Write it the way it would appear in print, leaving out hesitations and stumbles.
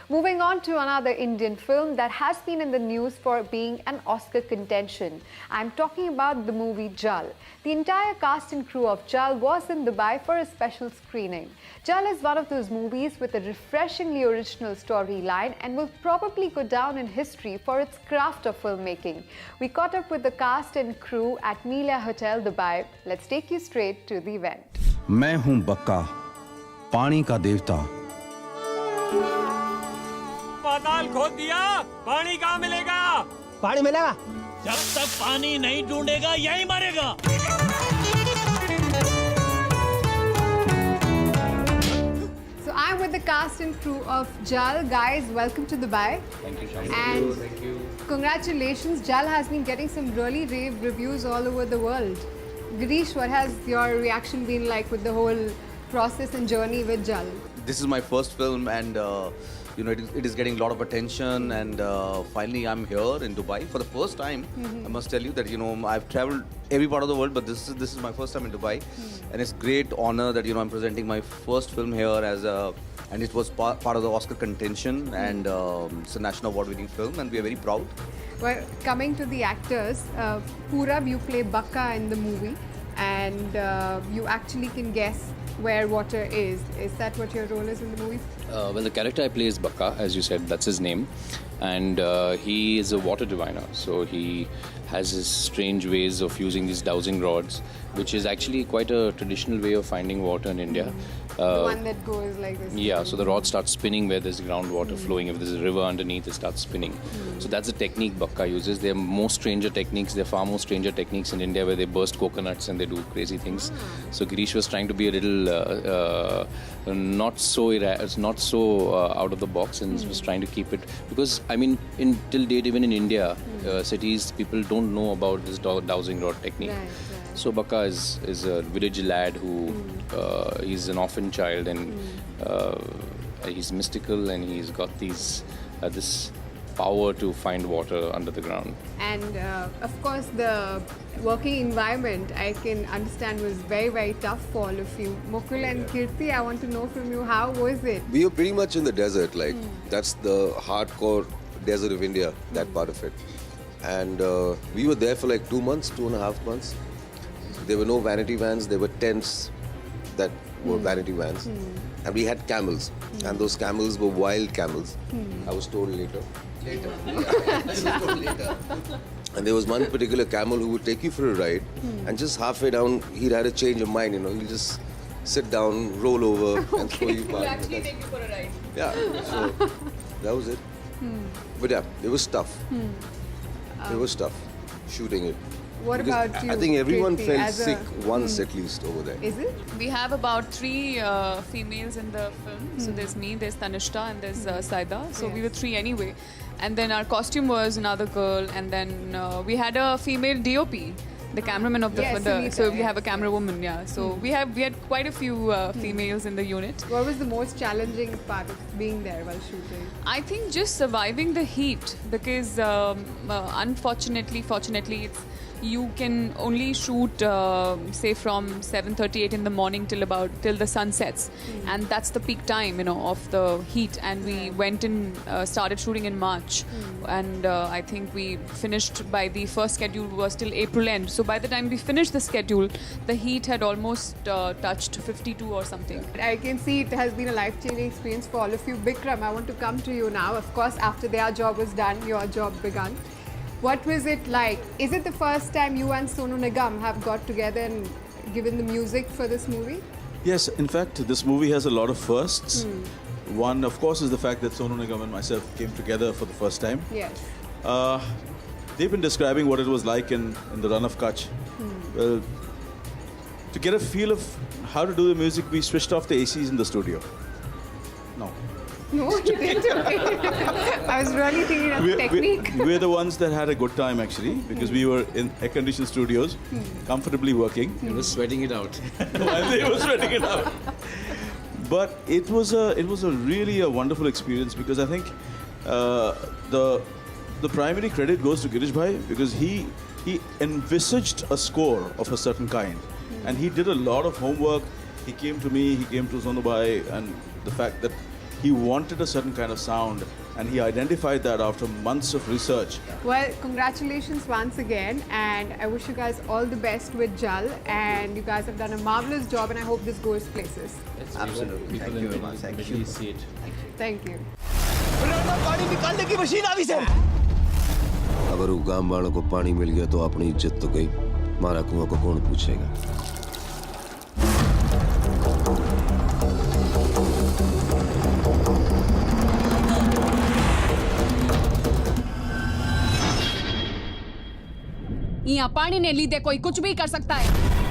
Moving on to another Indian film that has been in the news for being an Oscar contention. I'm talking about the movie Jal. The entire cast and crew of Jal was in Dubai for a special screening. Jal is one of those movies with a refreshingly original storyline and will probably go down in history for its craft of filmmaking. We caught up with the cast and crew at Melia Hotel, Dubai. Let's take you straight to the event. मैं हूं बक्का, पानी का देवता। पाताल खोद दिया, पानी कहाँ मिलेगा? पानी मिलेगा? जब तक पानी नहीं ढूंढेगा यहीं मरेगा। So I'm with the cast and crew of Jal. Guys, welcome to Dubai. Thank you, Shams. And Thank you. congratulations, Jal has been getting some really rave reviews all over the world. Girish, what has your reaction been like with the whole process and journey with Jal? This is my first film, and it is getting a lot of attention. And finally, I'm here in Dubai for the first time. I must tell you that I've traveled every part of the world, but this is my first time in Dubai, and it's great honor that I'm presenting my first film here and it was part of the Oscar contention, and it's a national award-winning film, and we are very proud. Well, coming to the actors, Purab, you play Bakka in the movie, and you actually can guess where water is. Is that what your role is in the movie? Well, the character I play is Bakka, as you said, that's his name. And he is a water diviner. So he has his strange ways of using these dowsing rods, which is actually quite a traditional way of finding water in India. The one that goes like this. Yeah, so the rod starts spinning where there's groundwater flowing. If there's a river underneath, it starts spinning. So that's the technique Bakka uses. There are more stranger techniques. There are far more stranger techniques in India where they burst coconuts and they do crazy things. So Girish was trying to be a little not so out of the box, and was trying to keep it, because I mean, till date, even in India, cities, people don't know about this dowsing rod technique. Right. So Bakka is a village lad who he's an orphan child, and he's mystical, and he's got this power to find water under the ground. And of course, the working environment, I can understand, was very, very tough for all of you. Mukul and Kirti, I want to know from you, how was it? We are pretty much in the desert, like that's the hardcore desert of India, that part of it. And we were there for like 2.5 months. There were no vanity vans, there were tents that were vanity vans. And we had camels, and those camels were wild camels. I was told later. And there was one particular camel who would take you for a ride, and just halfway down, he'd had a change of mind, he'd just sit down, roll over, and throw you back. Actually take you for a ride. Yeah, so that was it. But yeah, it was tough. It was tough shooting it. What Because about you? I think everyone Kirti, felt as a- sick once at least over there. Is it? We have about 3 females in the film. So there's me, there's Tanishta, and there's Saida. So we were 3 anyway. And then our costume was another girl, and then we had a female DOP, the cameraman of the Yes, film. Sunita, So we yes, have a camera woman, yeah. So we had quite a few females in the unit. What was the most challenging part of being there while shooting? I think just surviving the heat, because fortunately, you can only shoot say from 7:38 in the morning till the sun sets, and that's the peak time of the heat. And we went in, started shooting in March, and I think we finished by the first schedule was till April end. So by the time we finished the schedule, the heat had almost touched 52 or something. I can see it has been a life-changing experience for all of you. Bikram, I want to come to you now. Of course, after their job was done, your job began. What was it like? Is it the first time you and Sonu Nigam have got together and given the music for this movie? Yes, in fact, this movie has a lot of firsts. One, of course, is the fact that Sonu Nigam and myself came together for the first time. Yes. They've been describing what it was like in the run of Kutch. Well, to get a feel of how to do the music, we switched off the ACs in the studio. No. No, you didn't. Okay. I was really thinking of technique. We're the ones that had a good time, actually, because we were in air-conditioned studios, comfortably working. He was sweating it out. While they were sweating it out. But it was a really wonderful experience, because I think the primary credit goes to Girish Bhai, because he envisaged a score of a certain kind, and he did a lot of homework. He came to me, he came to Sonu Bhai, and the fact that he wanted a certain kind of sound, and he identified that after months of research. Well, congratulations once again, and I wish you guys all the best with Jal. And you guys have done a marvelous job, and I hope this goes places. Absolutely. Thank you very much. Thank you. Thank you. अगर वो गांव वालों को पानी मिल गया तो अपनी इज्जत तो गई, मारा कुआं को कौन पूछेगा? यहाँ पानी ने लीधे कोई कुछ भी कर सकता है।